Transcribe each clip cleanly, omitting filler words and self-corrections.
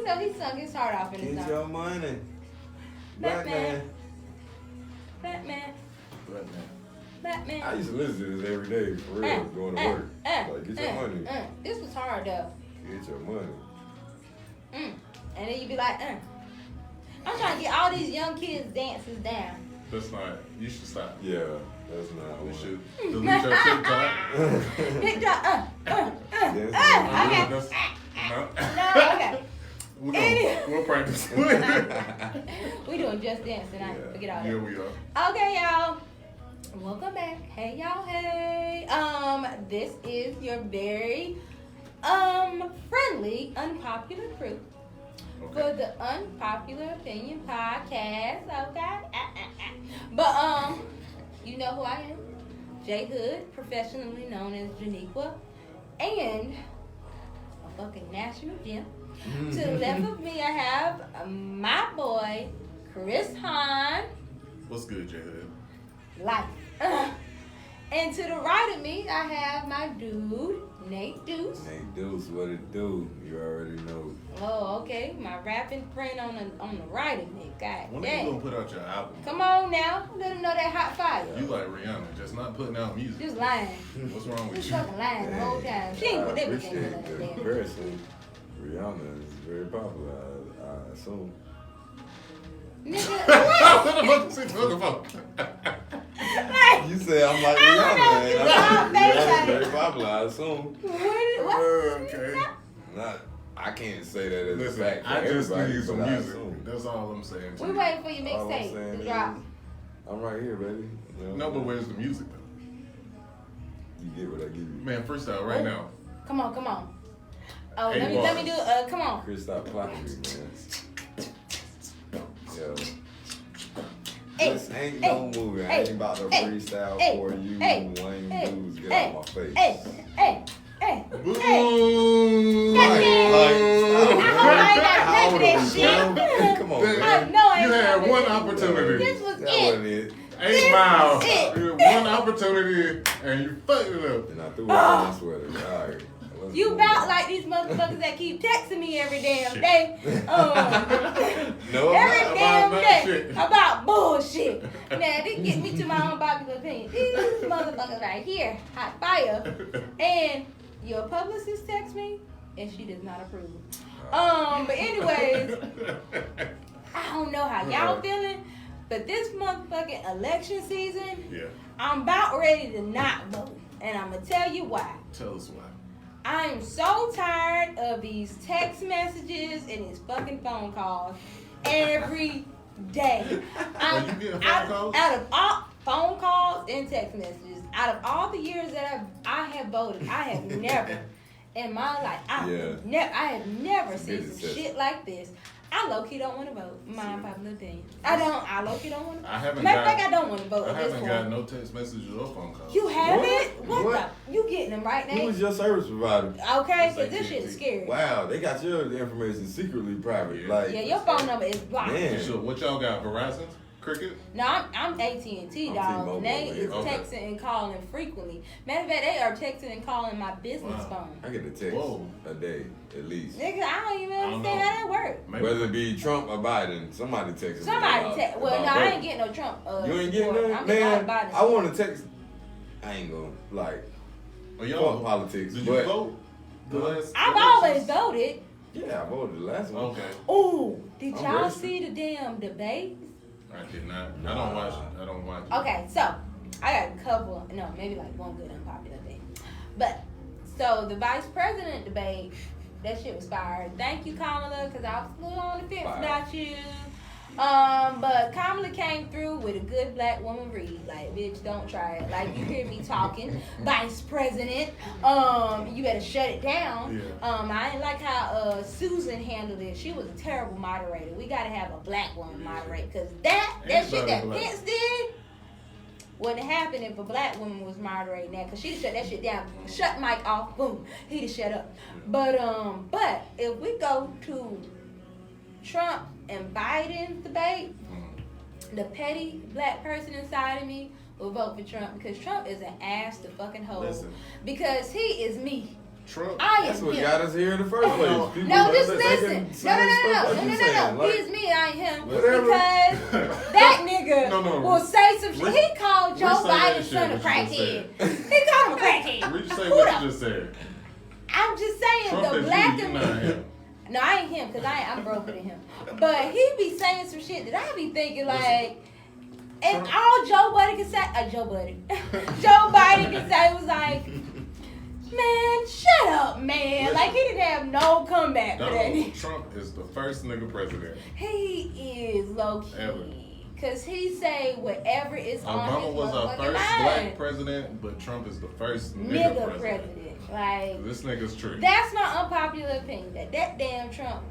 so he sung his heart off in the Get song. your money. Batman. Batman. Batman. Batman. I used to listen to this every day for real, going to work. Like, get your money. This was hard though. Get your money. And then you be like, I'm trying to get all these young kids dances down. That's not. You should stop. Yeah, that's not We one. should delete your TikTok. TikTok, Yes, okay. That's- no. No, okay. We'll practice. We doing Just Dance tonight. Yeah. Forget all Yeah, that. we are. Okay, y'all. Welcome back. Hey, y'all. Hey. This is your very friendly, unpopular crew for Okay. the Unpopular Opinion Podcast. Okay. But you know who I am. J Hood, professionally known as Janiqua, and a fucking national gem. To the left of me, I have my boy, Chris Hahn. What's good, J Hood? Life. And to the right of me, I have my dude, Nate Deuce. Nate Deuce, what it do? You already know. Oh, okay. My rapping friend on the right of me. God When are you gonna damn. put out your album? Come on now. Let them know that hot fire. You like Rihanna, just not putting out music. Just lying. What's wrong with Just you? fucking lying the whole time. She ain't put everything in appreciate that the damn. comparison. Rihanna is very popular, I assume. Nigga, What the fuck is he talking about? You say I'm like I don't know. Rihanna, You and all fake Rihanna's like- very popular, I assume. what? Okay. Not, I can't say that as a Listen, fact for I just everybody, need some but I music. assume. That's all I'm saying. To We you. waiting for your All I'm mixtape saying to is, drop. I'm right here, baby. You know, No, but where's the music though? you get what I give you. Man, freestyle right Oh. now. Come on. Oh, Eight let me do. bars. Come on. Chris, stop clapping me, man. Yo. Hey, This ain't hey, no movie. I hey, ain't about to hey, freestyle hey, for you hey, lame hey, dudes. Get hey, out my face. Hey. Boom! Like, stop. I hope I ain't gotta How pay for old that are we, shit. Sam? Come on, That- man. I know I You ain't had gotta one pay. opportunity. This was That it. wasn't it. 8 miles. it. You had one opportunity and you fucked it up. And I threw it on my sweater. All right. Let's You move about on. like these motherfuckers that keep texting me every damn day. No, Every I'm not. damn about day shit. about bullshit. Now, this get me to my own popular opinion. These motherfuckers right here, hot fire. And your publicist texts me, and she does not approve. But anyways, I don't know how y'all feeling, but this motherfucking election season, Yeah. I'm about ready to not vote. And I'm going to tell you why. Tell us why. I am so tired of these text messages and these fucking phone calls every day. Are you getting phone calls? Out of all phone calls and text messages, out of all the years that I have voted, I have never in my life, I have never seen some Business. shit like this. I low-key don't want to vote. My unpopular opinion. I low-key don't want to vote. I haven't Matter of got- fact, I don't want to vote I at this haven't point. got no text messages or phone calls. You haven't? What? What? You getting them right now? Who was your service provider? Okay, It's so like this shit is TNT. scary. Wow, they got your information secretly private. Yeah. Like, Yeah, your phone number is blocked. Man. So what y'all got? Verizon? Cricket? No, I'm AT&T, I'm dog, T-Mobile, and they man. is Okay. texting and calling frequently. Matter of fact, they are texting and calling my business Wow. I phone. get a text Whoa. a day at least. Nigga, I don't even I don't understand know. how that works. Maybe. Whether it be Trump or Biden, somebody texts me. Somebody about- text. Well, about no, I voting. ain't getting no Trump. You ain't getting support. none? I'm getting all Man, Biden I want to text. I ain't gonna, like, Oh, y'all, fuck politics. did you but vote? The last I've elections? always voted. Yeah, I voted the last one. Okay. Ooh, did I'm y'all registered. see the damn debates? I did not. I don't watch it. I don't watch it. Okay, so I got a couple, no, maybe like one good unpopular thing. But so the vice president debate, that shit was fire. Thank you, Kamala, because I was a little on the fence Fire. about you. But Kamala came through with a good black woman read. Like, bitch, don't try it. Like, you hear me talking, vice president. You better shut it down. Yeah. I didn't like how Susan handled it. She was a terrible moderator. We gotta have a black woman moderate, because that shit Anybody that black. Pence did wouldn't happen if a black woman was moderating that, because she'd have shut that shit down. Shut mic off, boom, he'd have shut up. But if we go to Trump and Biden's debate, the petty black person inside of me will vote for Trump, because Trump is an ass to fucking hold. Listen. Because he is me. Trump. I That's am what him. got us here in the first place. No, People No, just they listen. can No. say stuff like you saying, like- He is me, I ain't him. Whatever. Because that nigga No. will say some shit. Re- He called Joe re-say that Biden's shit, son a what you just crackhead. He called him a crackhead. Reach say Who what the- you just said. I'm just saying, Trump the is black you and not him. No, I ain't him, because I'm broker than him. But he be saying some shit that I be thinking like, and Trump- all Joe Budden can say, Joe Biden can say was like, man, shut up, man. Listen. Like, he didn't have no comeback for that Donald nigga. Trump is the first nigga president. He is low Ever. key. Because he say whatever is on Obama his was our motherfucking first mind. black president, but Trump is the first nigga Nigga president. president. Like, This nigga's true. that's my unpopular opinion. That damn Trump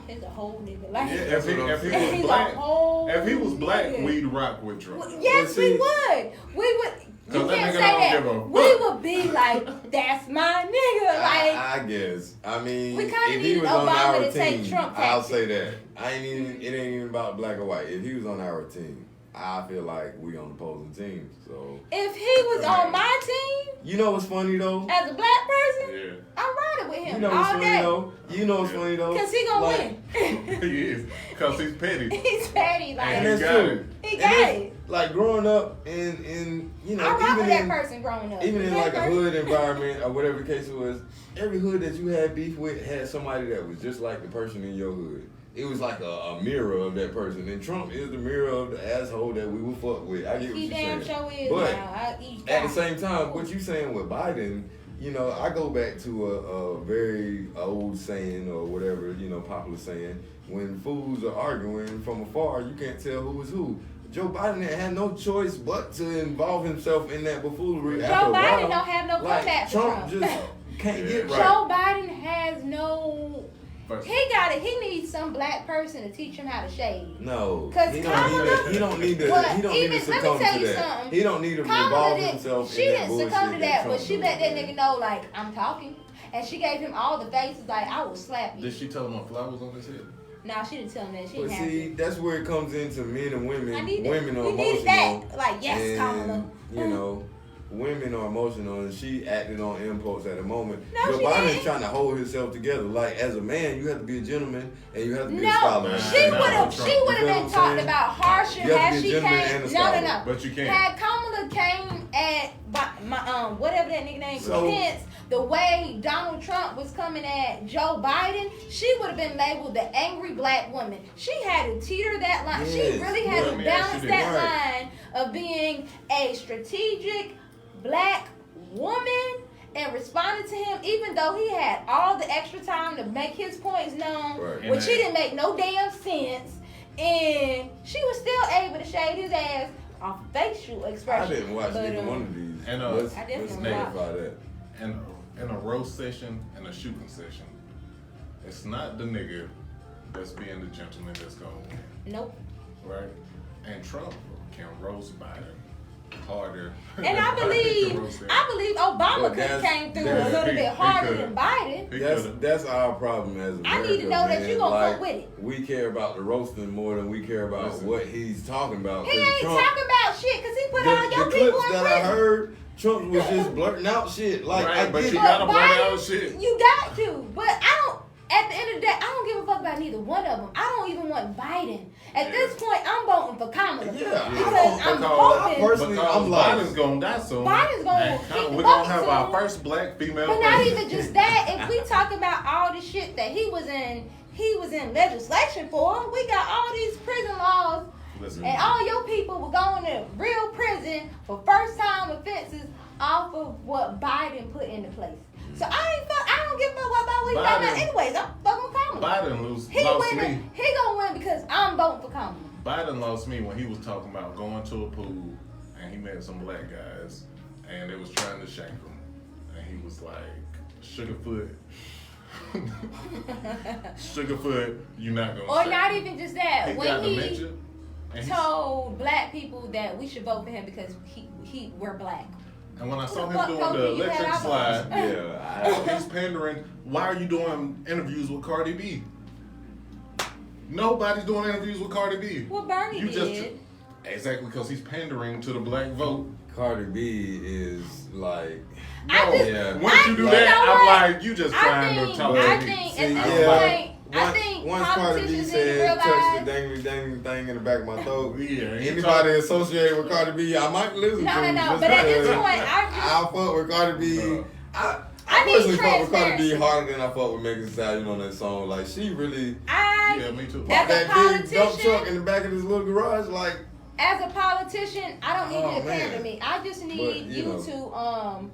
is a whole nigga. Like, Yeah, if he was he's black, a whole if he was black, nigga. we'd rock with Trump. Well, yes, Well, see- we would. We would. You 'Cause that can't nigga say don't that. give a We fuck. would be like, that's my nigga. Like, I guess. I mean, We kinda if he needed was on Obama our to take team, Trump I'll tactics. say that. It ain't even about black or white. If he was on our team, I feel like we on opposing teams. So if he was on my team you know what's funny though? as a black person, Yeah, I'm riding with him You know what's all funny day. though? You know what's funny though? Cause he gonna Like, win. he is, cause he's petty. He's petty, like And that's he got true. it. he And got it's- it. Like growing up in you know, I rock even with that in person growing up. even in That like a person- hood environment or whatever the case was, every hood that you had beef with had somebody that was just like the person in your hood. It was like a mirror of that person. And Trump is the mirror of the asshole that we will fuck with. I get what He you're damn saying. sure is But now. I eat at the that. same time, what you saying with Biden, you know, I go back to a very old saying or whatever, you know, popular saying. When fools are arguing from afar, you can't tell who is who. Joe Biden had no choice but to involve himself in that buffoonery. Joe After a Biden while, don't have no like, comeback for Trump Trump. just can't Yeah. get right. Joe Biden has no. First, He got it. He needs some black person to teach him how to shave. No, 'Cause he don't Kamala- need to. He don't need to. Well, He don't need even- to let me succumb tell to you that. something. He don't need to Kamala involve didn't. himself She in that didn't bullshit. succumb to that, but Trump she doing. let that nigga know, like, I'm talking, and she gave him all the faces, like, I will slap you. did she tell him a flower was on his head? Nah, she didn't tell him that. She But didn't have see, to. that's where it comes into men and women. I need that. Women are We need emotional. that. Like, yes, and, Kamala. You know, women are emotional, and she acted on impulse at the moment. No, Joe she Biden's didn't. trying to hold himself together. Like as a man, you have to be a gentleman, and you have to be a No, scholar. she Nah, would have. nah, She Trump. would You have feel been what I'm talked saying? about harsher You have to had be a she gentleman came. and a No, no, scholar. no. But you can't. Had Kamala came at whatever that nigga name So- Pence, the way Donald Trump was coming at Joe Biden, she would have been labeled the angry black woman. She had to teeter that line. She Yes. really had Well, to I mean, she balance did that right. line of being a strategic black woman and responded to him, even though he had all the extra time to make his points known, Right. which he didn't make no damn sense. And she was still able to shade his ass off facial I expression. didn't watch But, either one of these. And, let's I definitely clarify watched. that. And in a roast session and a shooting session, it's not the nigga that's being the gentleman that's gonna win, Nope. right? And Trump can roast Biden harder. And than I Biden can believe roast him. Obama But could have that's- came through a that's- little he- bit he harder coulda. than Biden. He That's coulda. that's our problem as America. I need to know that man. you gonna like, fuck with it. We care about the roasting more than we care about Listen. what he's talking about. He 'Cause ain't Trump, talking about shit because he put all the your people clips in that prison. I heard, Trump was just blurting out shit. Like Right, I but get you it. gotta blurt Biden, out shit. You got to. But I don't, at the end of the day, I don't give a fuck about neither one of them. I don't even want Biden. At Yeah. this point, I'm voting for Kamala. Yeah, Because I'm because hoping. personally, Because I'm like- Biden's gonna die soon. Biden's gonna and kick the we're gonna bucket have our soon. first black female But not president. even just that. If we talk about all the shit that he was in legislation for. We got all these prison laws, Listen, and all your people were going to real prison for first time offenses off of what Biden put into place. So I don't give a fuck about what he talking about. Biden- Anyways, I'm fucking with Kamala. Biden He lost winning. me. He gonna win because I'm voting for Kamala. Biden lost me when he was talking about going to a pool and he met some black guys and they was trying to shank him. And he was like, Sugarfoot. Sugarfoot, you're not gonna Or shank not me." even just that. He When got he dementia. And, told black people that we should vote for him because we're black. and when I saw Who him the doing fuck the told you you had electric our votes? slide, Yeah, he's pandering. Why are you doing interviews with Cardi B? Nobody's doing interviews with Cardi B. Well, Bernie You just did. exactly because he's pandering to the black vote. Cardi B is like. I just- yeah. Once you do you that, know I'm what? like, you just I trying to think, talk I to me. think See, at this yeah. point, I think Once Cardi B politicians need to said, touch the realize. dangly thing in the back of my throat. Yeah, Anybody associated with Cardi B, I might listen No, to. no, no. just But at this because point, I'll fuck with Cardi B. I I need personally fuck with Cardi B transparency. harder than I fuck with Megan Thee Stallion on that song. Like she really Yeah, me too. As parked a that big dump politician- truck in the back of this little garage. Like As a politician, I don't need Oh, you to pander man. to me. I just need But, you know. to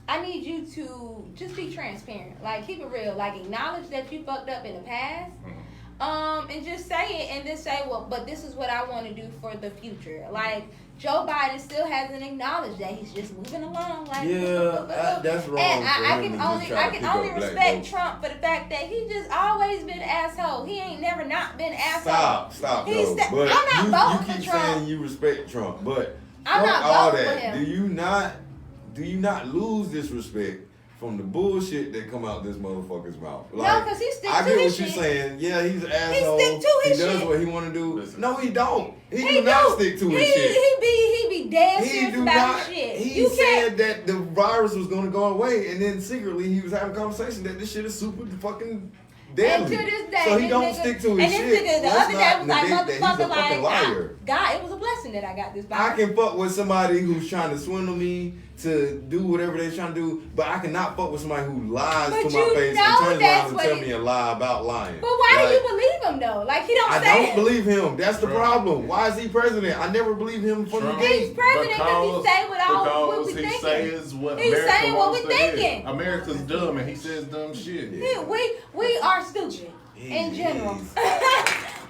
I need you to just be transparent. Like keep it real. Like acknowledge that you fucked up in the past. And just say it and then say, well, but this is what I want to do for the future. Like Joe Biden still hasn't acknowledged that he's just moving along. Like that's wrong. And for I him can to only just try I to can pick up only black respect votes. Trump for the fact that he just always been an asshole. He ain't never not been an asshole. Stop, He's though. sta- But I'm not voting you for keep Trump. saying you respect Trump, but I'm fuck not all voting for that. him. Do you not lose this respect from the bullshit that come out this motherfucker's mouth? No, 'cause he stick I to get his what you're shit. saying. Yeah, he's an asshole. stick to his he does shit. what he want to do. Listen. No, he don't. He He do not do. stick to his he, shit. He be dead He serious do about not. his shit. He You can't. said that the virus was going to go away, and then secretly he was having a conversation that this shit is super fucking deadly. And to this day, so he this don't nigga- stick to his and shit. this nigga the Let's other day not was like, negate that he's a motherfucker, fucking like, liar. God, it was a blessing that I got this I virus. can fuck with somebody who's trying to swindle me to do whatever they're trying to do, but I cannot fuck with somebody who lies But to my you face know and turns that's around and what tell he- me a lie about lying. But why Like, do you believe him though? Like he don't I say. don't believe him. That's the Trump. problem. Why is he president? I never believed him from Trump. the He's gate. president because he say what all what we because he thinking. says what He's America saying what wants we to hear. thinking. America's dumb and he says dumb shit. Yeah. We are stupid in general.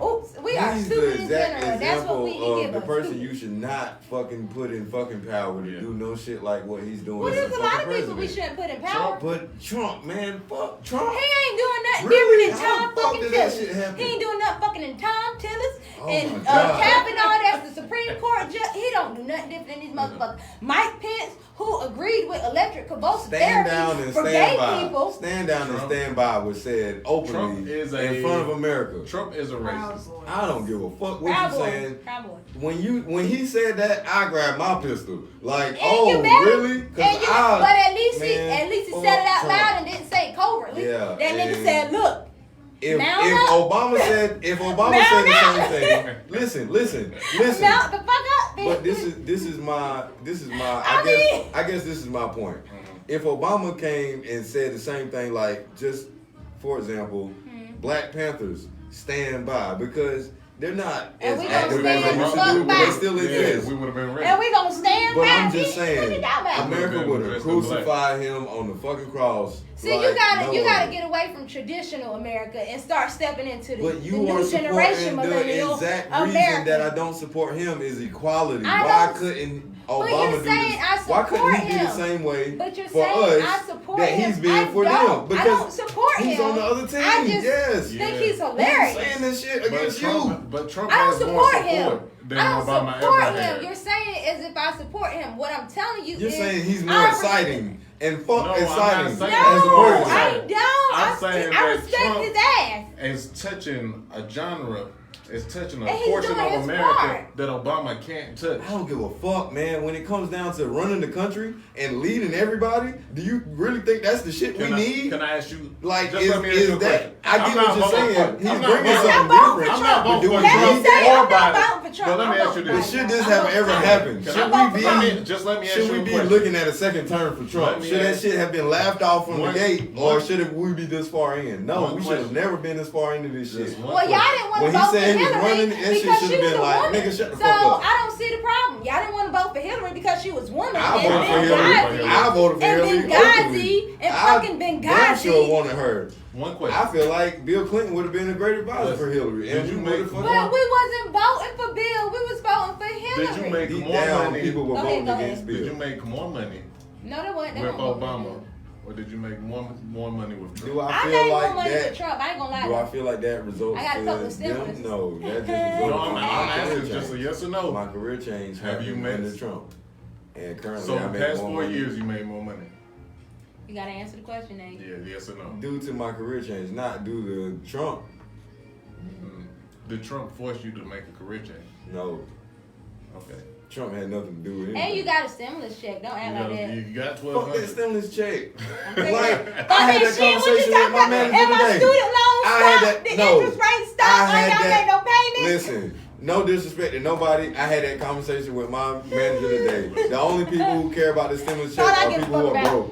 Oops, we are He's stupid the in exact general. That's what we example give of the us. person stupid. you should not fucking put in fucking power to Yeah. do no shit like what he's doing. Well, as there's a lot fucking of people we president. shouldn't put in power. But Trump, man, fuck Trump. He ain't doing nothing Really? different than How Tom the fuck fucking did that Tillis. shit happen? He ain't doing nothing fucking than Tom Tillis Oh and my God. Kavanaugh, that's the Supreme Court judge. He don't do nothing different than these motherfuckers. Mike Pence, who agreed with electric convulsive Stand therapy down and for stand gay by. people. Stand down and Trump- stand by was said Trump openly is in front of America. Trump is a racist. I don't give a fuck what Proud you boy. saying. Proud boy. When he said that, I grabbed my pistol. Like, And oh, you better, really? and you, I, but at least man, he fuck said it out Trump. loud and didn't say it covertly. Yeah, That nigga and- said, "Look, If Mount Obama up. said if Obama Mount said the up. same thing, listen. mount the fuck up." But this is my I guess this is my point. If Obama came and said the same thing, like just for example, Black Panthers stand by because they're not And as we gonna active as stand they used the to do, fuck but they back. still Yeah, exist. we would have been ready. and we gonna stand But by. I'm just bitch. What you saying, talking about? America Would've would been have dressed in black. crucified him on the fucking cross. See, like you gotta no other. get away from traditional America and start stepping into the, But the you new are generation supporting the millennial exact America. reason that I don't support him is equality. I Why don't- couldn't But Obama you're do this? saying I Why couldn't support he do the him. same way But you're for saying us I support that him. he's being I for don't. them? I don't support he's him. on the other team. I just yes. Yeah. think he's Who's hilarious. saying this shit But against you? Trump I has don't more support him. support than I don't Obama support ever him. had. You're saying as if I support him. What I'm telling you You're is saying he's more I exciting and fuck No, I'm not exciting saying No, as a that. person. I don't. I'm saying I that respect Trump- his ass. Is touching a genre, is touching a And he's portion doing of his America part. that Obama can't touch. I don't give a fuck, man. When it comes down to running the country and leading everybody, do you really think that's the shit we need? Can I ask you? Like, just is, let me ask you a is that? question. I I'm get not what you're voting saying. for- He's I'm not bringing voting- something I'm not voting different. for I'm not Trump. voting But for do we Let me need say, that? I'm not Biden. voting for Trump. But let me I'm ask you voting this. for But should Biden. this I'm have voting ever for Biden. happened? Can Should I vote we for be? Biden. Just let me ask Should you we a be question. looking at a second term for Trump? Let me Should that ask- shit have been laughed off from One- the gate, or one- should we be this far in? No, one we should have question. never been this far into this shit. Just one Well, y'all didn't want When to he vote for said he was Hillary running, that shit because should she have was been a like, woman. nigga, shut the So fuck up. I don't see the problem. Y'all didn't want to vote for Hillary because she was woman. I and voted for Benghazi- Hillary. I voted for and Hillary. Benghazi openly. and I fucking damn Benghazi. sure wanted her. One question. I feel like Bill Clinton would have been a great advisor Listen, for Hillary. did And you we make- motherfucking- But we wasn't voting for Bill. We was voting for Hillary. Did you make Deep more down, money? people were Go ahead, voting go ahead. against Did you Bill. make more money No, that wasn't. with That wasn't Obama, or did you make more money with Trump? Do I I feel made more like money with that? Trump. I ain't gonna lie. Do to I you. feel like that results I got a couple of in stimulus. them? No, that just No, resulted I'm in asking my just a career yes or change. no. My career change Have you happened made- under Trump. And currently So I the make past more 4 money. years, you made more money. You gotta answer the question, Nate. Yeah, yes or no. Due to my career change, not due to Trump. Did Trump force you to make a career change? No. Okay. Trump had nothing to do with it. And you got a stimulus check. Don't act like that. You got Fuck that 1,200. stimulus check. I'm saying, Like, fuck I had that that shit. What you conversation with talking my about? manager And my today. student loan I had stopped. that- The no. interest rate I stopped. Like had y'all that- made no payments. Listen, no disrespect to nobody. I had that conversation with my manager today. The only people who care about the stimulus check All I are give a people who fuck are about. broke.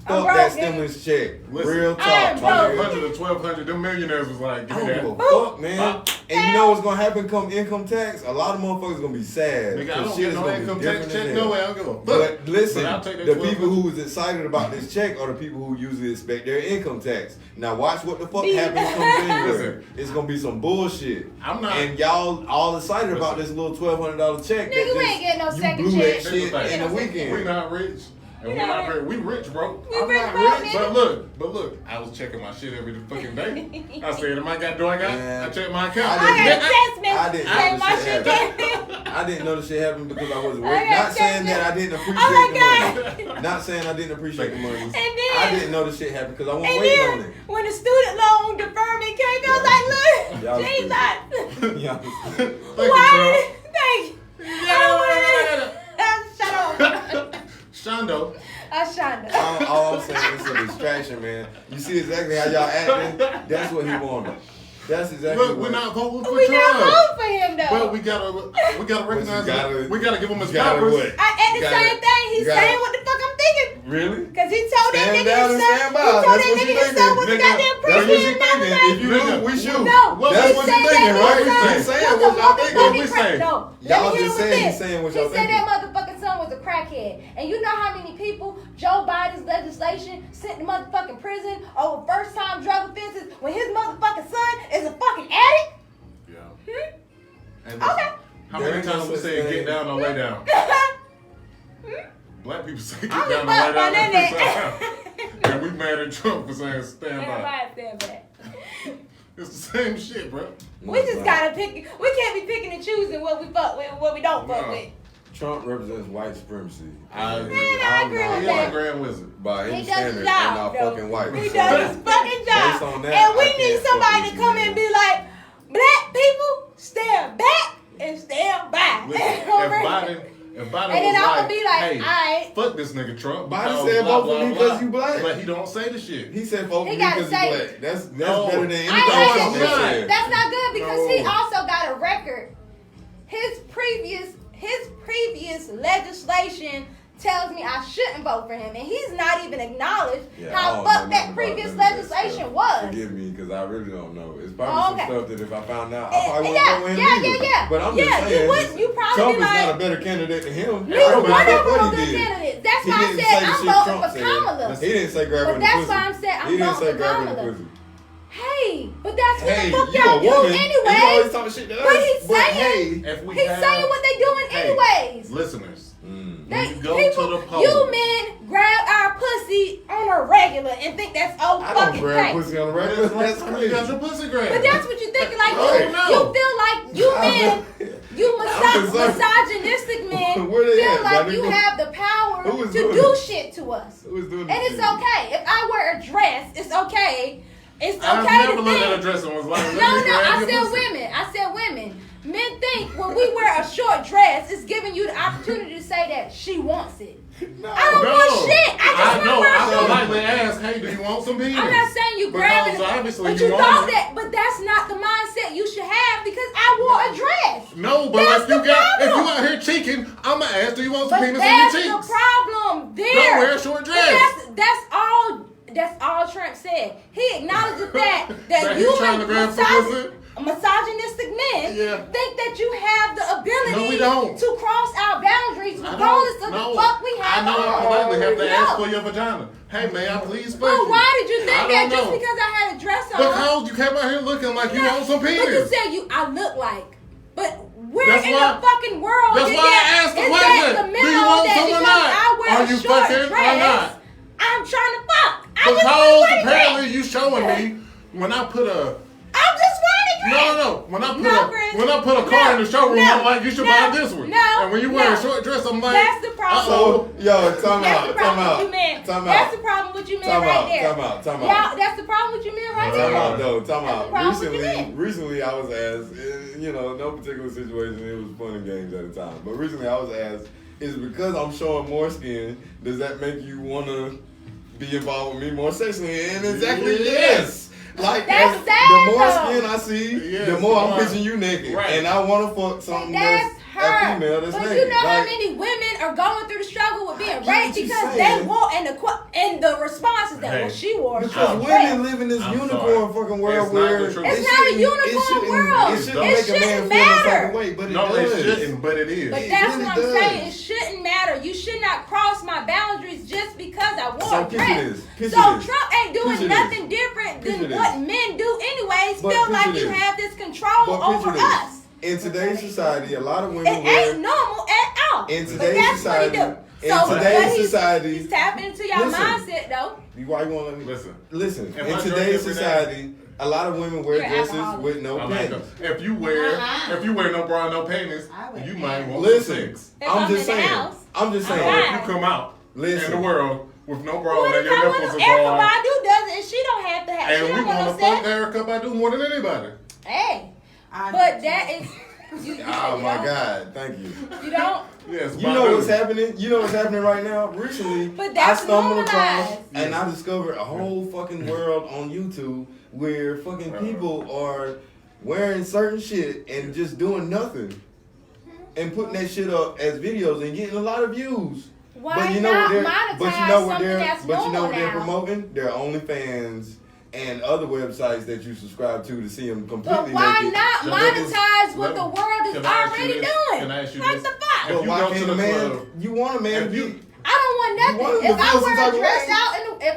I'm Fuck broke, that nigga. stimulus check. Listen, Real I am talk. my broke. nigga. 1,100 to 1,200, them millionaires was like, I give me don't that. give a fuck, man. Fuck. And you know what's gonna happen come income tax? A lot of motherfuckers gonna be sad. Nigga, I 'cause don't shit get is no gonna be income different tax than check, hell. no way, I don't give a fuck. But listen, But I'll take that the 1,200. people who was excited about this check are the people who usually expect their income tax. Now watch what the fuck Me. happens come January. Listen. It's gonna be some bullshit. I'm not. And y'all all excited about this little $1,200 check. Nigga, that we just- ain't getting no you second blew check. that Here's the shit thing. in the We weekend. not rich. And We we not not rich. We rich, bro. We I'm rich, not bro, rich, nigga. But look, I was checking my shit every fucking day. I said, do I got? Man, I checked my account. I I got a didn't- text I message didn't saying know my this shit shit came in. I didn't know the shit happened because I wasn't I working. got Not saying text that I didn't appreciate Oh my the money. Not saying I didn't appreciate the money. And I then, didn't know the shit happened because I wasn't and waiting on then it. when the student loan deferment came, I was like, Y'all look, Jesus. Yeah. Thank you, Why? Thank you. I don't want to. Shut up. Shondo. Shonda. All I'm saying is a distraction, man. You see exactly how y'all acting? That's what he wanted. That's exactly Look, what we're not voting for We Trump. not voting for him though. But we gotta recognize gotta- that. We gotta give him his you gotta powers. what? At the You gotta- same thing, you he's gotta- saying what the fuck I'm thinking. Really? Cause he told that Stand nigga down his and son, stand by. he told That's that what nigga you his son was a thinking. goddamn That's what president. you and I was thinking. like, If you Nigga, lose, we shoot. no, Well, That's he what said you thinking, that right? his son He's saying was what a y'all thinking. motherfucking We saying. No, Y'all let me hit just him with saying this. he's saying what He y'all said thinking. that motherfucking son was a crackhead. And you know how many people Joe Biden's legislation sent to motherfucking prison over first time drug offenses when his motherfucking son is a fucking addict? Yeah. Hmm? And Okay. how There many ain't no times we such say thing. get down or lay down? Hmm? Black people say get I'm down just or lay down fuck every my time. And we mad at Trump for saying stand Stand by. by, stand back. It's the same shit, bro. We just gotta pick. We can't be picking and choosing what we fuck with and what we don't fuck No. with. Trump represents white supremacy. I And agree. Man, I I'm agree not with He's that. a grand wizard. by He any does his standard, job, I'm not though. fucking white. He So, does his fucking job. based on that, And we I need can't somebody fuck to with come you, and man. be like, black people, stand back and stand by. Listen, if Biden And then was I'ma be like, hey, alright. fuck this nigga Trump. Biden because said blah, vote for blah, me blah. 'cause you black. But he don't say the shit. He said vote for He me gotta because say he's it. black. That's No. better than I anything ain't else saying they that. said. That's not good because he No. also got a record. His previous legislation tells me I shouldn't vote for him, and he's not even acknowledged Yeah, I how don't fucked know that nothing previous about none of that legislation stuff. was. Forgive me, because I really don't know. It's Oh, probably okay. some stuff that if I found out, I And- probably yeah, wouldn't go in yeah, either. yeah. But I'm Yeah, just you saying, wouldn't- you probably Trump be is not like- a better candidate than him. Neither I don't one give a of fuck them what are he good did. candidates. That's He why I didn't said say the I'm shit voting Trump for said. Kamala. He didn't say grab her But in the that's pussy. why I'm saying I'm He didn't voting say for grab her in the Kamala. pussy. Hey, but that's what Hey, the fuck you y'all a do woman. You anyway. always talking shit to us. But he's but saying- hey, If we He's have, saying what they doing Hey, anyways. listeners, mm. They, when you go people, to the poll, you men grab our pussy on a regular and think that's old I don't fucking grab thing. pussy on the regular. That's you crazy. got your pussy grab. But that's what you thinking, like Oh, you, no. you feel like you men, you concerned. misogynistic men Where they feel at, like my you nigga? have the power Who is to doing do it? shit to us. Who is doing And this it's to you? okay. If I wear a dress, it's okay. It's okay I've to never looked at a think. dress and was like, let No, me no, grab I your said pussy. women. I said women. Men think when we wear a short dress, it's giving you the opportunity to say that she wants it. No. I don't No, want shit. I just know. want I my would shit. likely ask, hey, do you want some penis? I'm not saying you grabbing Because it, obviously but you you want thought it. that. But that's not the mindset you should have because I wore a dress. No, but That's if you the got, if problem. you out here cheeking, I'ma ask, do you want some But penis on that's your the cheeks? problem. There. Don't wear a short But dress. That's all. That's all Trump said. He acknowledges that That he's you trying to grab some pussy? misogynistic men Yeah. think that you have the ability No, we don't. to cross our boundaries I regardless of don't- the fuck we have I know I on. politely have to No. ask for your vagina. Hey, may I please fuck Well, you? why did you think I that don't just know. because I had a dress on? Because you came out here looking like you want some But you penis. said I look like. But where That's in why- the fucking world That's is why that, I asked the is question. that the Do you memo want that some or because not? I wear Are a you short fucking or dress, not? I'm trying to fuck. I just Because want to apparently you showing me when I put a I'm just trying to No. When I No, put a Chris. car in the showroom, No. I'm like, you should buy this one. No. And when you wear No. a short dress, I'm like, That's the problem. So, yo, time That's the out. problem with you men. Time That's out. the problem with you men Time right out. there. Time out. Time Y'all, out. that's the problem with you men right Time there. out, though. Time That's the out. problem with the men. Recently, I was asked, no particular situation. It was fun and games at the time. But recently, I was asked, is because I'm showing more skin, does that make you want to be involved with me more sexually? And exactly yes. Like That's the sad, more though. skin I see, Yes, the more I'm right. picturing you naked, Right. and I want to fuck something That's that's her. a female that's but naked. you know how Like, many women are going through the struggle with being I get raped what you're because saying. they want and the response is that Hey. well she wore a Because short women dress. live in this I'm unicorn sorry. fucking world It's not where the truth. It's not a unicorn world. It shouldn't It make a man shouldn't feel no type matter. of way, but it no, does. it shouldn't, but it is. But It that's really what I'm does. saying. It shouldn't matter. You should not cross my boundaries just because I wore So a picture dress. this. Picture So this. Trump ain't doing Picture nothing different Picture than this. what men do anyways. But Feel picture like you this. have this control But over picture this. us. In today's society, a lot of women It wear. ain't normal at all. In But today's that's society, what he do. in So today's but society, he's tapping into your listen. mindset though. Why you want to let me Listen. Listen, If in I drink today's every day- society, a lot of women wear You're an dresses alcoholic. with no I'm like, panties. if you wear no bra, no panties, I wear you might want Listen, sex. If I'm I'm just in the saying. house, I'm just I'm saying. fine. If you come out in Listen. the world with no bra What and if your I nipples want are Erica gone, Badu does it and she don't have to have she and we don't want want no to fuck sex? Erica Badu more than anybody. Hey. I But do that too. is you Oh you my don't- God! Thank you. You don't Yes, You know what's happening? You know what's happening right now? Recently, But that's I stumbled across normalized. and I discovered a whole fucking world on YouTube where fucking people are wearing certain shit and just doing nothing and putting that shit up as videos and getting a lot of views. why But you know not what they're monetize but you know what something they're that's but you know normal what they're now? promoting? Their OnlyFans and other websites that you subscribe to see them But completely why naked. not So monetize what let the me- world is can I ask you already this? doing? Can I ask you Like this? the fuck? If But you why go to can't the a man? club- You want a man to if you- be? I don't want You want nothing. him If to I feel some wear type a of dress way? out and if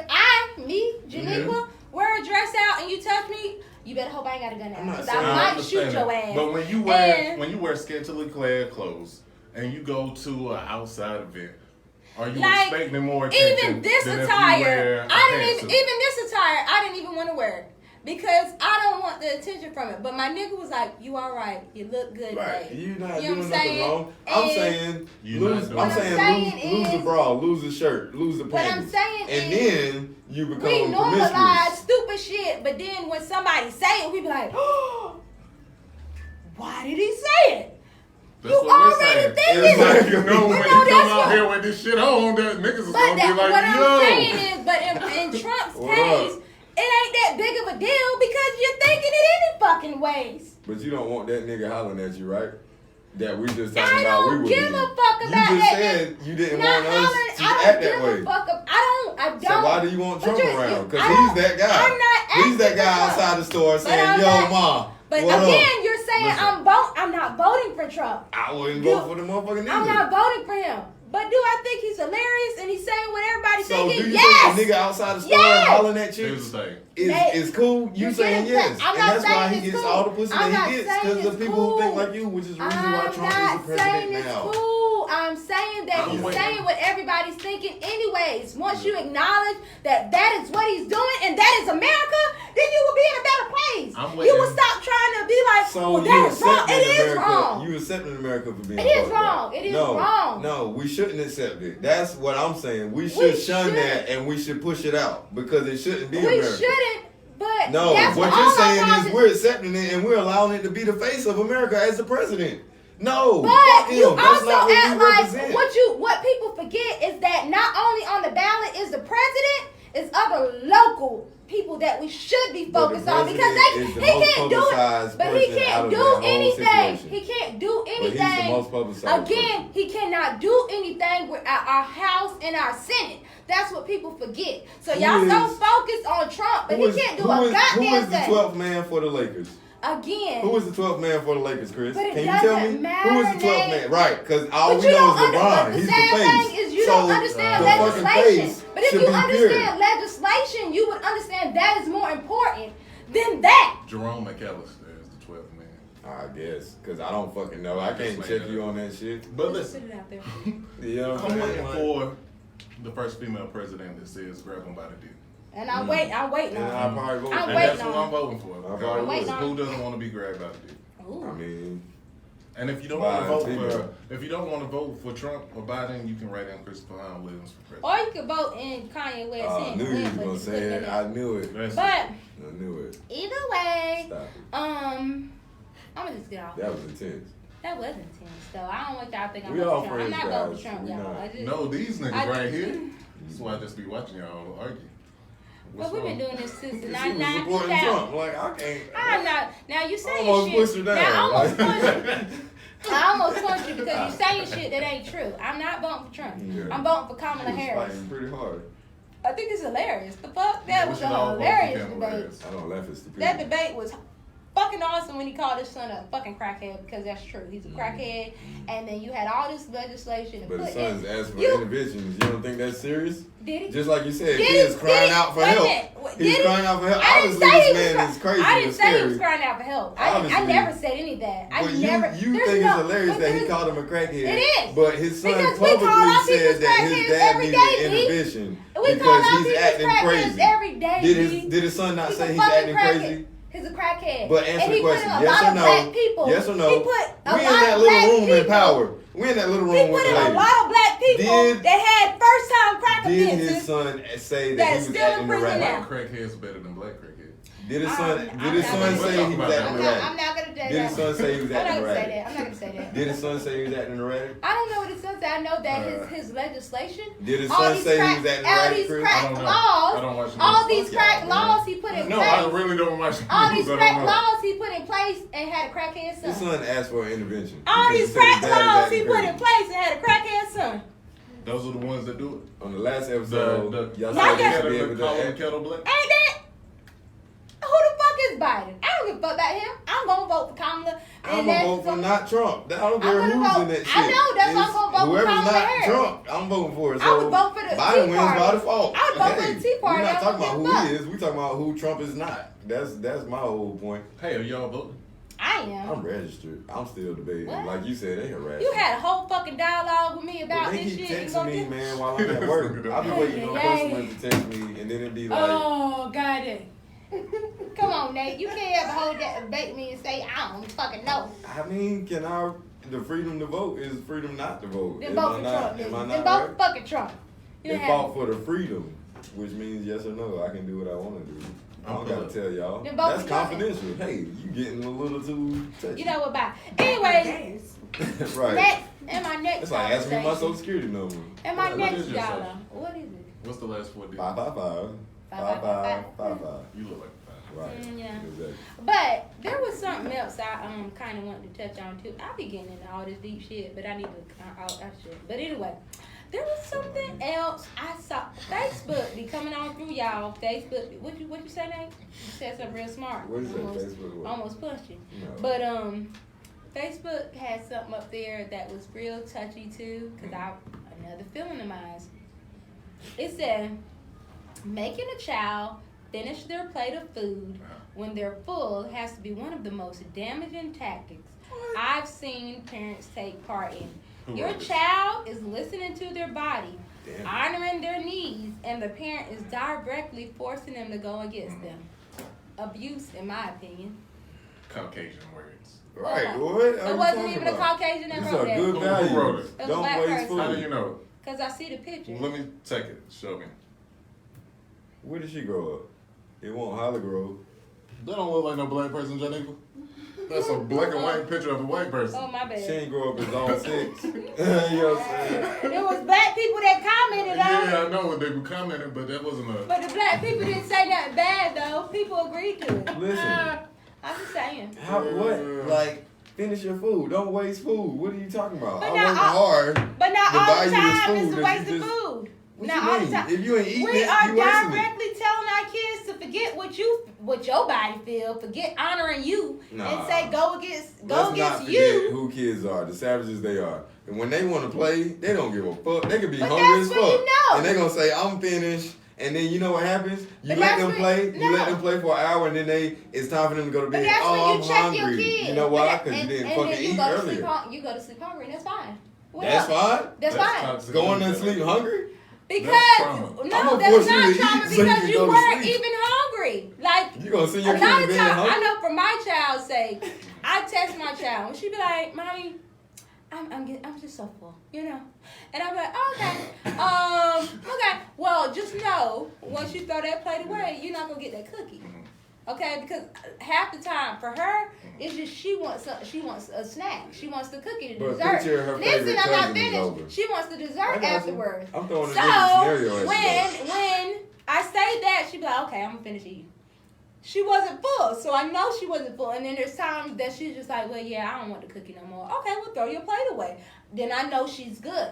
Janiqua, wear a dress out and you touch me, you better hope I ain't got a gun I'm out. not Because saying- I I might understand shoot your that. ass. But when you wear scantily clad clothes and you go to an outside event, are you Like, expecting more attention? Even this than if you attire, wear a I didn't pantsuit? even this attire, I didn't even want to wear it. Because I don't want the attention from it. But my nigga was like, you alright. You look good Right, today. you're not You know doing what I'm nothing saying? wrong. I'm And saying You're lose. not doing I'm What I'm saying saying lose the is- bra, lose the shirt, lose the What I'm panties, saying and is then you become we normalize promiscuous. stupid shit, but then when somebody say it, we be like, oh, why did he say it? That's You what we're already saying. thinking It's like, it. you know, You when know you come that's out what- here with this shit on, that niggas is But gonna that, be like, what I'm yo. saying is, but in Trump's What case, up? it ain't that big of a deal because you're thinking it any fucking ways. But you don't want that nigga hollering at you, right? That we just talking I about. We don't would give be. a fuck You about just that. said you didn't Not want us hollering, to I act don't that give way. a fuck. I don't. So why do you want But Trump you're- around? Because I he's don't- that guy. I'm not He's that asking guy for Trump. outside the store But saying, I'm "Yo, not- ma, But what again, up?" you're saying Listen. I'm not voting for Trump. I wouldn't You- vote for the motherfucking nigga. I'm not voting for him. But do I think he's hilarious and he's saying what everybody's So thinking? do you Yes. think the nigga outside the store Yes. hollering at Here's chicks the thing. is cool? You You're saying getting- yes, I'm and not that's why saying he it's gets cool. all the pussy I'm that not he gets saying because of it's people who think cool. like you, which is the reason why I'm Trump is not the saying president it's now. cool. I'm saying that I'm he's waiting. saying what everybody's thinking anyways. Once you acknowledge that that is what he's doing and that is America, then you will be in a better place. I'm You waiting. will stop trying to be like, So well, you that is wrong. accepting It is America? wrong. You accepting America for being It is fucked up. wrong. It is no, wrong. No, we shouldn't accept it. That's what I'm saying. We should We shun should. that and we should push it out because it shouldn't be We America. shouldn't, but No, that's what all you're my saying problems- is we're accepting it and we're allowing it to be the face of America as the president. No, But fuck him. you That's also not what act we like represent. what people forget is that not only on the ballot is the president, is other local people that we should be But the focused on because president is the he most can't do it. publicized But he person out can't of do that whole anything. situation. He can't do But he's anything. the most publicized Again, person. he cannot do anything with our House and our Senate. That's what people forget. So Who y'all so is- focused on Trump, but Who he is- can't do who a is- goddamn Who is the thing. 12th man for the Lakers? Again. Who is the 12th man for the Lakers, Chris? But it Can you tell doesn't me? Who is the 12th matter, man? Right, because all But we you know don't is LeBron. but the He's sad the face. thing is you So, don't understand the fucking legislation. face But if should you be understand legislation, you would understand that is more important than that. Jerome McAllister is the 12th man. I guess, because I don't fucking know. I can't Just check like you that. on that shit. But Put listen, it out there. You know what I'm I'm saying? waiting Like, for the first female president that says grab him by the dick. And I'm waiting And on I it. probably vote I'm for And waiting that's who on- I'm voting for. I'm Because waiting on- who doesn't want to be grabbed by the dick? Ooh. I mean, And if you don't Biden, want to too. vote for, if you don't want to vote for Trump or Biden, you can write in Christopher Hahn Williams for president. Or you could vote in Kanye West. I He knew didn't you win, was but gonna just say putting it. it I out. knew it. That's But I knew it. either way, Stop it. I'm gonna just get off. That was intense. That was intense, though. I don't want y'all to think I'm We all voting for Trump. I'm friends, not voting guys. for Trump, We y'all. not. I just, No, these niggas I right just- here. That's why I just be watching y'all argue. But we've been doing this since the She was supporting 2000. Trump. Like, I can't. I'm not. Now you I saying almost shit. pushed her down. Now I almost Like- pushed you. I almost punched you because you saying shit that ain't true. I'm not voting for Trump. Yeah. I'm voting for Kamala She was Harris. fighting pretty hard. I think it's hilarious. The fuck? Yeah, That we was should a all vote for hilarious Kamala debate. Harris. I don't laugh at stupidity. That debate was fucking awesome when he called his son a fucking crackhead, because that's true. He's a Mm-hmm. crackhead, and then you had all this legislation to But put his son's in. asking for You- interventions. You don't think that's serious? Did he? Just like you said, Did kids he? crying Did he? out for Wait a help. minute. What- He's did he? crying out for help. I didn't Obviously, say this he was. man is crazy I and didn't say he was scary. crying out for help. I Obviously. never said any of that. I But never. you there's think no- it's hilarious but that he there's- called him a crackhead. It is. But his son Because we call publicly our said people's that his crackheads dad every needed day, B. intervention We call because our he's people's acting crackheads crazy. every day. B. Did his son not He's say a he's fucking acting crackhead. crazy? He's a crackhead. But answer and the he put question, in a yes lot or of no? black people. Yes or no? He put a We in lot that of little black room in people. power. We in that little room He with put in the a lady. lot of black people Did- that had first time crack Did his offenses. son say that that he is was still in acting prison erratic? now. White crackheads better than black crackheads. Did his son? I'm Did his not son gonna say say he was that. acting I'm erratic? not gonna say Did that. his son say he was I'm not acting gonna say erratic? that. I'm not gonna say that. Did his son say he was acting erratic? I don't know what his son said. I know that his legislation. Did his all son these say he crack- was acting all erratic, these Chris? I crack don't know. laws. I don't watch All news. these Fuck crack y'all, man. laws he put in No, I place. really don't watch All news. these I crack don't know. laws he put in place and had a crackhead His son. son asked for an intervention. All because these he said his crack dad was laws he acting put crazy. in place and had a crackhead son. Those are the ones that do it. On the last episode, y'all Not said he yet. should be able Call to them act. kettle black. Ain't that? Who the fuck is Biden? I don't give a fuck about him. I'm gonna vote for Kamala. I'm gonna vote for not Trump. I don't care I'm gonna who's vote- in that shit. I know, that's why I'm It's gonna vote for whoever's Kamala not Harris. Trump, I'm voting for it. I So would vote for the Biden Tea wins Party. by default. I would vote for the Tea Party. We're I not don't talking about give who a fuck. he is. We talking about who Trump is not. That's my whole point. Hey, are y'all voting? I am. I'm registered. I'm still debating. What? Like you said, they harassing. You had a whole fucking dialogue with me But about they this keep shit. You texting gonna me, do- man, while I'm at work. I'll be waiting on Yay. customers to text me, and then it'd be like, Oh, got it. Come on, Nate. You can't ever hold that debate me and say, I don't fucking know. I mean, the freedom to vote is freedom not to vote. Then Am vote I for not- Trump. Am I Then not vote right? for fucking Trump. You They don't fought have for the freedom, which means yes or no. I can do what I want to do. I don't gotta tell y'all. Then vote That's for Trump. confidential. Hey, you getting a little too touchy. You know what, bye. Anyways, right. next, and my next It's like asking me my conversation- social security number. And my What next is your dollar. social? What is it? What's the last 4 digits? 555. 5555. You look like a Right. Yeah. Exactly. But there was something else I kind of wanted to touch on too. I be getting into all this deep shit, but I need to. I should. But anyway, there was something else I saw. Facebook be coming on through y'all. Facebook. What you say, Nate? You said something real smart. What is that? Almost- Facebook what? Almost punched you. No. But Facebook had something up there that was real touchy too, cause another feeling of mine. It said, making a child finish their plate of food when they're full has to be one of the most damaging tactics I've seen parents take part in. Who Your wrote this? child is listening to their body, Damn. honoring their needs, and the parent is directly forcing them to go against them. Abuse, in my opinion. Caucasian words. Right. Well, What? It wasn't even a Caucasian that These wrote are that. good Who values. wrote it? It was a Don't black waste person. food. How do you know? Cause I see the picture. Let me take it. Show me. Where did she grow up? It won't Holly Grove. That don't look like no black person, Janiqua. That's a black and white picture of a white person. Oh my She bad. ain't grow up in Zone 6. You know what I'm saying? It was black people that commented on Yeah, it. I know they were commenting, but that wasn't a. But the black people didn't say nothing bad though. People agreed to it. Listen, I'm just saying. how, what? Like, finish your food. Don't waste food. What are you talking about? But I not work all- hard. But not The all the value is time food is a that waste you of just- food. What Not you all the mean? time. If you ain't eating We it, are you wasting it. directly telling our kids to forget what your body feel, forget honoring you, Nah. and say go against Let's not against forget you. who kids are, the savages they are. And when they want to play, they don't give a fuck. They could be But hungry that's as when fuck. you know. And they going to say, I'm finished. And then you know what happens? You But let that's them when- play. You no. let them play for an hour, and then it's time for them to go to But bed. that's Oh, when I'm you check hungry. your kids. You know why? Because you didn't fucking then you eat go to sleep earlier. you go to sleep hungry, and that's fine. What That's else? fine. That's fine. toxic. Going to sleep hungry? Because trauma. no, I'ma that's force you not to trauma eat so you because can you go to weren't sleep. even hungry. Like You gonna send a your lot kid to of bed times, I hungry? know for my child's sake, I text my child and she be like, "Mommy, I'm just so full, you know," and I'm like, "Okay, well, just know once you throw that plate away, you're not gonna get that cookie." Okay, because half the time for her, it's just she wants a snack. She wants the cookie, the But dessert. picture her Listen, favorite I'm not cousin is finished. over. She wants the I dessert got you. afterwards. I'm throwing a So different scenario at you. when I say that, she be like, "Okay, I'm gonna finish eating." She wasn't full, so I know she wasn't full. And then there's times that she's just like, "Well, yeah, I don't want the cookie no more." Okay, well, throw your plate away. Then I know she's good.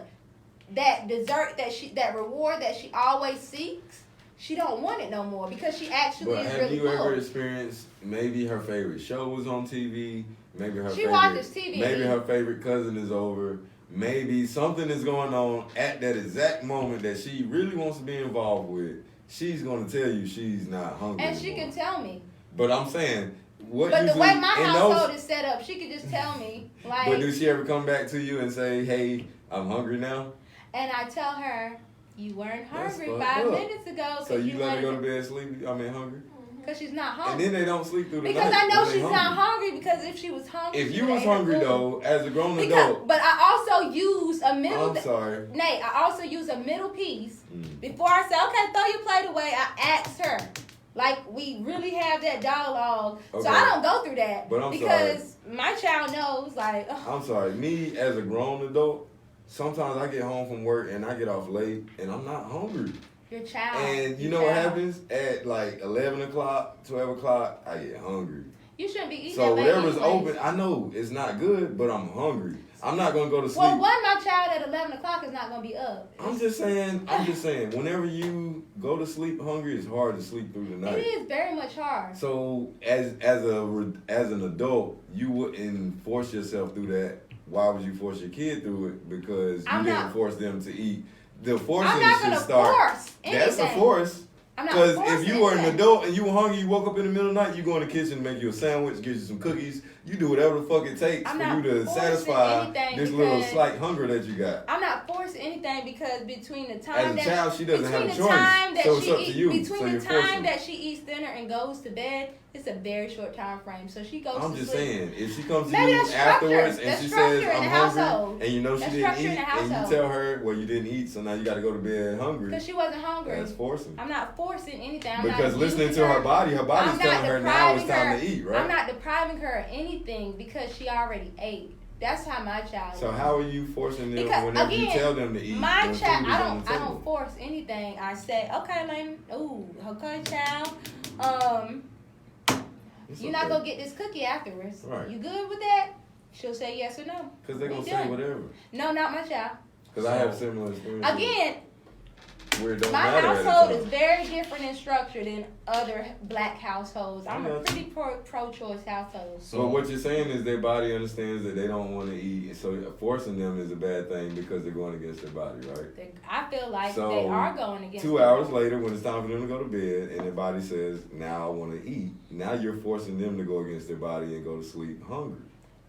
That dessert that reward that she always seeks, she don't want it no more because she actually But is have really you full. ever experienced maybe her favorite show was on TV, maybe her She favorite, watches TV. maybe her favorite cousin is over, maybe something is going on at that exact moment that she really wants to be involved with. She's gonna tell you she's not hungry And she anymore. can tell me. But I'm saying, what But the usually way my in household those, is set up, she could just tell me, but like, do she ever come back to you and say, "Hey, I'm hungry now"? and I tell her, "You weren't That's hungry fucked 5 up. minutes ago." So you let her go to bed sleepy? I mean hungry, Because she's not and hungry. then they don't sleep through the Because night. I know when they she's not hungry. Because if she was hungry, If she you would've was ate her hungry food. though, as a grown Because, adult, but I also use a middle. I'm sorry. Nate, I also use a middle piece. Mm. Before I say, "Okay, throw your plate away," I ask her. Like, we really have that dialogue. Okay. So I don't go through that. But I'm because my child knows, like, ugh. I'm sorry. Me as a grown adult, sometimes I get home from work and I get off late and I'm not hungry. Your child. And you your know what child. happens? At like 11 o'clock, 12 o'clock, I get hungry. You shouldn't be eating So that late whatever's anyways. open, I know it's not good, but I'm hungry. I'm not gonna go to sleep. Well, one, my child at 11 o'clock is not going to be up. I'm just saying, whenever you go to sleep hungry, it's hard to sleep through the night. It is very much hard. So as an adult, you wouldn't force yourself through that. Why would you force your kid through it? Because you I'm didn't not- force them to eat. The forcing I'm not should going to start. force anything. That's a force. I'm not Because forcing if you were an anything. adult and you were hungry, you woke up in the middle of the night, you go in the kitchen, make you a sandwich, get you some cookies. You do whatever the fuck it takes I'm for not you to forcing satisfy anything this little because- slight hunger that you got. I'm not forcing anything because between the time As a that child, she doesn't have a between the choice. time that So it's she up to eat- you. between So the you're time forcing. that she eats dinner and goes to bed, it's a very short time frame. So she goes I'm to just sleep. saying, if she comes to Maybe you that's structure. afterwards and That's she structure says, in "I'm the hungry," household. and you know she That's didn't structure in eat, the and you household. tell her, "Well, you didn't eat, so now you got to go to bed hungry," Because she wasn't hungry. that's forcing. I'm not forcing anything. I'm Because not listening using to her body's I'm not telling her now it's depriving time her- to eat, right? I'm not depriving her of anything because she already ate. That's how my child So is. how are you forcing them Because, whenever you again, tell them to eat? My when child, food is I on the don't table? force anything. I say, "Okay, Lane, okay, child, It's you're not okay. gonna get this cookie afterwards. Right. You good with that?" She'll say yes or no. Because they're going We to say done. whatever. No, not my child. Because I have similar experiences. Again, where it don't my matter at the household time. is very different in structure than other black households. I'm a got you. pretty pro-choice household. So what you're saying is their body understands that they don't want to eat, and so forcing them is a bad thing because they're going against their body, right? I feel like So, they are going against 2 their hours body. later, when it's time for them to go to bed, and their body says, "Now I want to eat," now you're forcing them to go against their body and go to sleep hungry.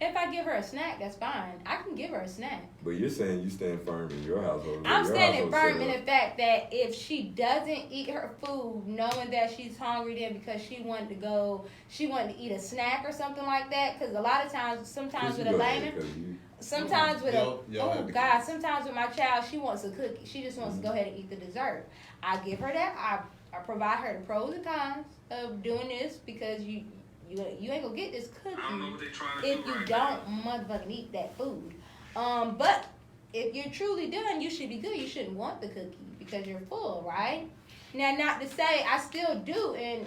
If I give her a snack, that's fine. I can give her a snack. But you're saying you stand firm in your household. I'm your standing household firm set in up. the fact that if she doesn't eat her food, knowing that she's hungry, then because she wanted to eat a snack or something like that. Because a lot of times, sometimes with a layman, sometimes with Y'all have to- sometimes with my child, she wants a cookie. She just wants to go ahead and eat the dessert. I give her that. I provide her the pros and cons of doing this because you ain't gonna get this cookie if you don't motherfucking eat that food. But if you're truly done, you should be good. You shouldn't want the cookie because you're full, right? Now, not to say I still do, and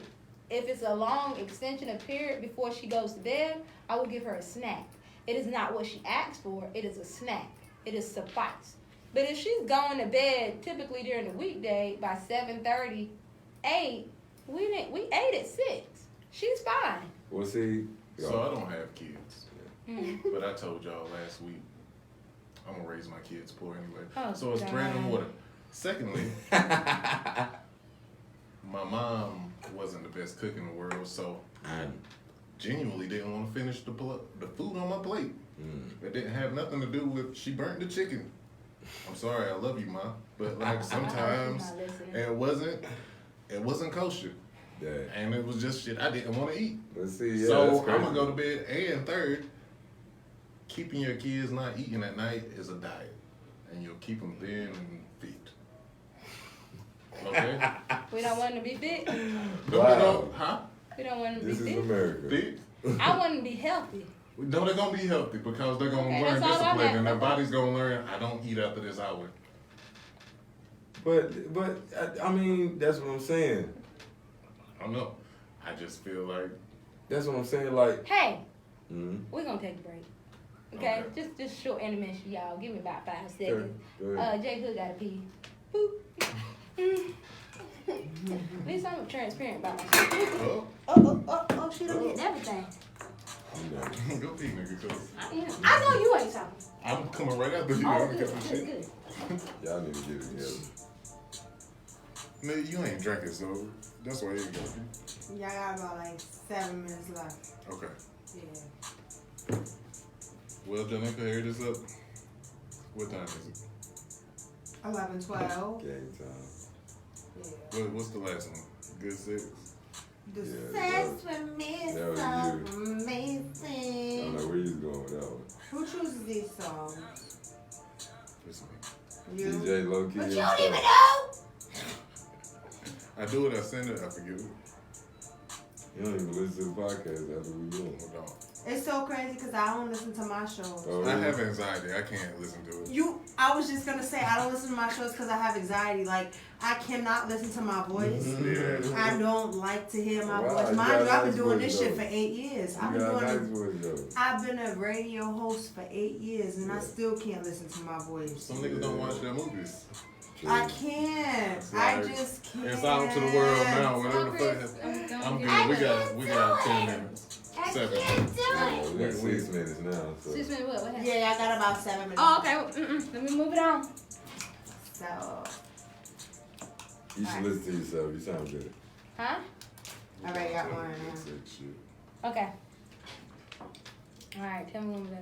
if it's a long extension of period before she goes to bed, I will give her a snack. It is not what she asked for. It is a snack. It is suffice. But if she's going to bed typically during the weekday by 7:30, 8, we ate at 6. She's fine. Well, see. So I don't have kids, but I told y'all last week I'm gonna raise my kids poor anyway. Oh, So it's bread and God. water. Secondly, my mom wasn't the best cook in the world, so I genuinely didn't want to finish the food on my plate. It didn't have nothing to do with she burnt the chicken. I'm sorry, I love you, ma. But like sometimes I'm not listening. it wasn't kosher. Yeah. And it was just shit I didn't want to eat. Let's see. Yeah, So that's I'm crazy. gonna go to bed. And third, keeping your kids not eating at night is a diet, and you'll keep them thin and fit. Okay. We don't want them to be fit. Wow. Huh? We don't want them to This be is fit. America. Fit? I want them to be healthy. No, they're gonna be healthy because they're gonna Okay, learn that's all I'm discipline, and their at. body's gonna learn. I don't eat after this hour. But I mean, that's what I'm saying. I don't know. I just feel like That's what I'm saying. Like, Hey, mm-hmm. we're gonna take a break. Okay? Okay. Just short intermission, y'all. Give me about 5 Sure. seconds. Go ahead. Jay Hood gotta pee. Boop. At least I'm transparent about myself. oh, She done getting everything. I'm done. go pee, nigga. Cause I know you ain't talking. I'm coming right after you. Oh, I'm good, gonna good, shit. good. Y'all need to get it together. Nigga, you ain't drinking, so that's why you ain't got Y'all got about like 7 minutes left. Okay. Yeah. Well, Janika, here this up. What time is it? 11, 12. Game time. Yeah. What's the last one? Good sex? The Yeah, sex with me is that was so I don't amazing. know where he's going with that one. Who chooses these songs? It's me. You? DJ Low Key. But and you don't stuff. even know! I do it, I send it, I forget it. You don't even listen to the podcast after we do it. Hold on. It's so crazy because I don't listen to my shows. Oh, I really? have anxiety. I can't listen to it. I was just gonna say I don't listen to my shows because I have anxiety. Like I cannot listen to my voice. Yeah. I don't like to hear my Wow, voice. you Mind got you, a I've been nice doing voice, this shit though. for 8 years. You got a nice voice, though. I've been a radio host for 8 years and I Yeah. still can't listen to my voice. Some niggas don't watch their movies. I can't. It's I like, just can't. It's out to the world now. Whatever the fuck. I'm good. We got 10 minutes. 7. Yeah, we got 6 minutes now. So. 6 minutes, what happened? Yeah, I got about 7 minutes. Oh, okay. Well, let me move it on. So, You should listen to yourself. You sound good. Huh? I already got one right now. That's it, shit. Okay. All right. Tell me when we're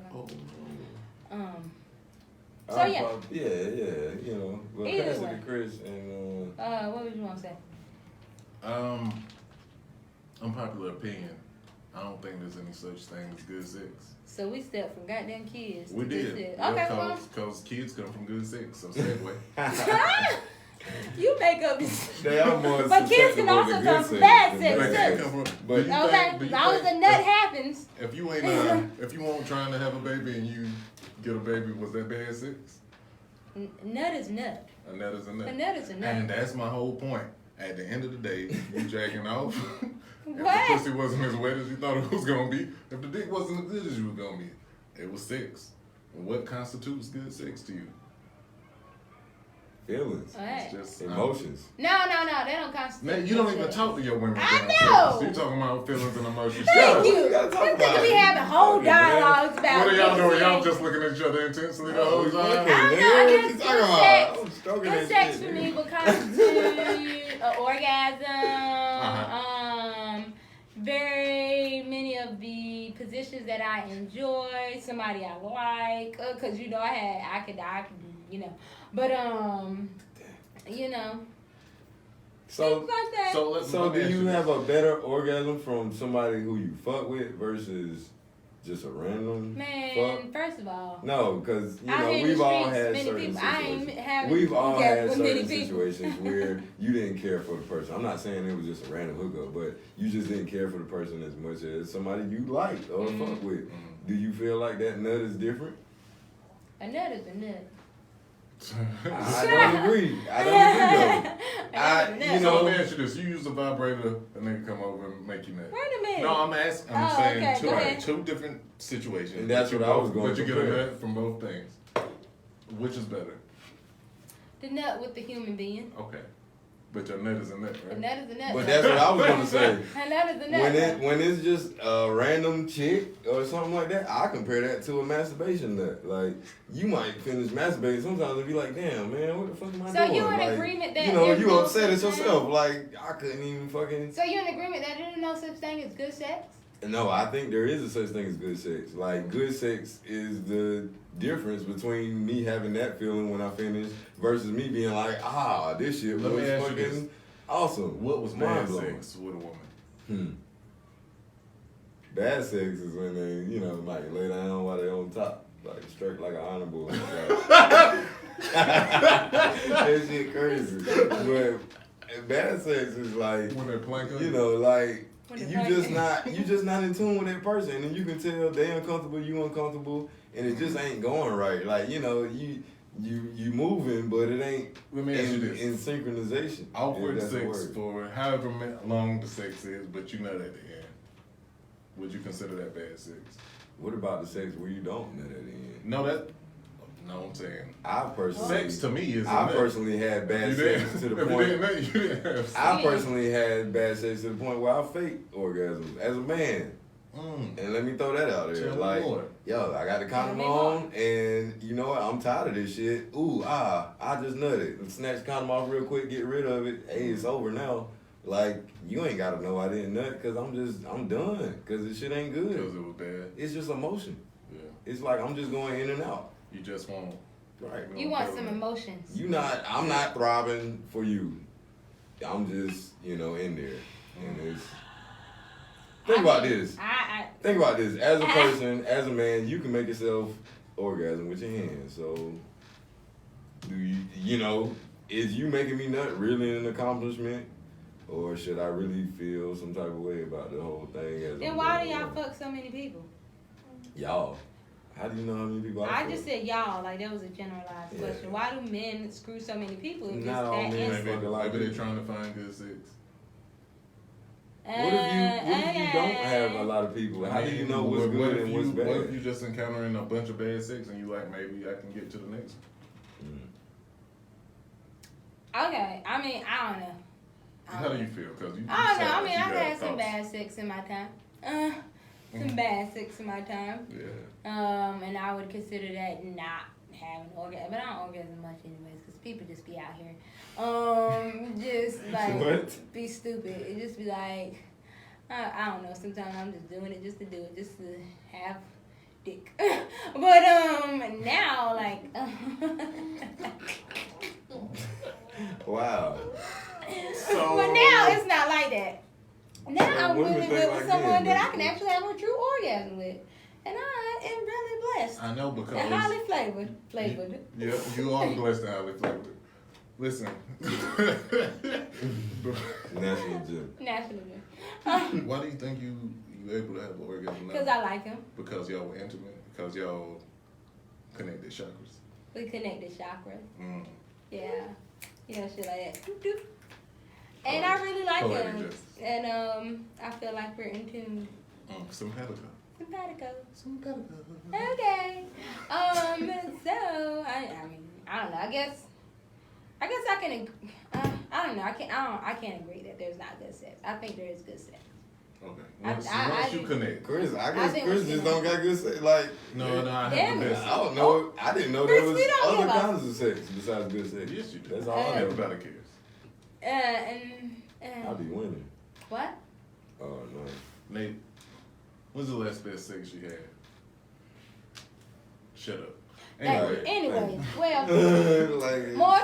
done. So, I'll yeah. yeah, you know. Well, Either pass it way. to Chris and What would you want to say? Unpopular opinion. I don't think there's any such thing as good sex. So we stepped from goddamn kids. We to did. this. Yeah, Okay, well. Because kids come from good sex, so segue. You make up. They are more But kids can susceptible also to good come from sex bad than sex, They bad can too. come from, But- do you Okay, think- do as you long as think the nut happens. if you ain't if you weren't trying to have a baby and you get a baby, was that bad sex? Nut is nut. A nut is a nut. A nut is a nut. And that's my whole point. At the end of the day, you jacking off. If What? the pussy wasn't as wet as you thought it was gonna be, if the dick wasn't as good as you was gonna be, it was sex. And what constitutes good sex to you? Feelings, Alright. It's just emotions. No, they don't constitute. Man, you don't even sex. talk to your women. I during know. sex. You talking about feelings and emotions. Thank Yeah, you. we gotta talk You about could be it. having whole Okay, man. dialogues about What are y'all doing? this Y'all and- just looking at each other intensely the Oh, whole we time? fucking, I don't know, nigga. What good you talking about? sex. I'm stroking Good that sex shit, for me nigga. will constitute an orgasm. Very many of the positions that I enjoy, somebody I like, cause you know I could, you know, but you know, So, things like that. So, let so me do ask you this. have a better orgasm from somebody who you fuck with versus just a random Man, fuck? first of all, No, because you out know here in we've the all streets, had many certain people. I ain't situations. having We've all orgasms had with many certain people. situations where you didn't care for the person. I'm not saying it was just a random hookup, but you just didn't care for the person as much as somebody you liked or fuck with. Do you feel like that nut is different? A nut is a nut. I don't agree. I don't agree though. A nut is a nut. you So know- let me ask you this: you use a vibrator, and they come over and make you nut. Wait a minute. No, I'm asking. I'm Oh, saying okay, go ahead. two different situations. And that's But what you I was both- going But you to get a compare. nut from both things. Which is better? The nut with the human being. Okay, but your nut is a nut, A right? nut is a nut. But that's what I was gonna say. A nut is a nut. When it's just a random chick or something like that, I compare that to a masturbation nut. Like you might finish masturbating sometimes and be like, "Damn, man, what the fuck am I So doing?" you in Like, agreement that you know there's you no upset at such yourself. Like I couldn't even fucking. So you in agreement that there's no such thing as good sex? No, I think there is a such thing as good sex. Like, good sex is the difference between me having that feeling when I finish versus me being like, this shit Let me was ask you this. fucking awesome. What was bad Mind-blowing. sex with a woman? Bad sex is when they, like lay down while they on top, like straight like an honorable. That shit crazy. But bad sex is like, When they're planking? like When you they're just planking. not in tune with that person, and you can tell they uncomfortable, you uncomfortable, and it just ain't going right. Like you moving, but it ain't Let me ask you this. in synchronization. Awkward if that's a sex word. for however long the sex is, but you nut at the end. Would you consider that bad sex? What about the sex where you don't nut at the end? No, I'm saying. I personally, Sex to me is a I nut. personally had bad You sex didn't, to the if point. you didn't nut, you didn't have sex. I personally had bad sex to the point where I faked orgasms as a man. And let me throw that out there. Tell me Like, more. yo, I got the condom Tell me more. on, and you know what? I'm tired of this shit. I just nutted. Snatch the condom off real quick, get rid of it. Hey, it's over now. Like, you ain't gotta know I didn't nut, cause I'm done. Cause this shit ain't Because good. it was bad. It's just emotion. Yeah. It's like I'm just going in and out. You just want. Right. You want some emotions. I'm not throbbing for you. I'm just, in there. And it's. Think about this. Think about this. As a person, as a man, you can make yourself orgasm with your hands. So, do is you making me nut really an accomplishment? Or should I really feel some type of way about the whole thing? As Then I'm why do going y'all along? fuck so many people? Y'all. How do you know how many people I fuck? just said y'all, like that was a generalized Yeah. question. Why do men screw so many people? If Not it's all that men. instant? Maybe, fuck a lot of maybe they're people. trying to find good sex. What if you don't have a lot of people? How do you know what's good and what's bad? What if you just encountering a bunch of bad sex and you like, maybe I can get to the next one? Okay, I mean, I don't know. How do you feel? Cause you, I don't know. I sound mean, like you I've got had some thoughts. bad sex in my time. Some bad sex in my time. Yeah. And I would consider that not having orgasm. But I don't orgasm much anyways, because people just be out here. Just like What? be stupid. It just be like, I don't know. Sometimes I'm just doing it just to do it, just to have dick. But now like. Wow. But now it's not like that. Now I'm women really think with like someone men, that I can basically. actually have a true orgasm with, and I am really blessed I know because and highly flavored. Yeah, you are blessed and highly flavored. Listen. National Gym. Naturally, Why do you think you able to have an orgasm now? because I like him. Because y'all were intimate. Because y'all connected chakras. We connected chakras. Mm. Yeah, shit like that. Doop, doop. And I really like Poetic him, justice. and I feel like we're in tune. Simpatico. Simpatico. Simpatico. Okay. So I mean, I don't know. I guess I can. I don't know. I can't agree that there's not good sex. I think there is good sex. Okay. I Once you do. connect. Chris, I I guess think Chris we just can- don't got good sex. Like, No, I have Damn the it. best. I don't know. I didn't know there Chris, was we don't other give a- kinds of sex besides good sex. Yes, you do. That's all I know. Everybody cares. I'll be winning. What? Oh no. Nate, when's the last best sex you had? Shut up. Anyway, Anyway. well, Like more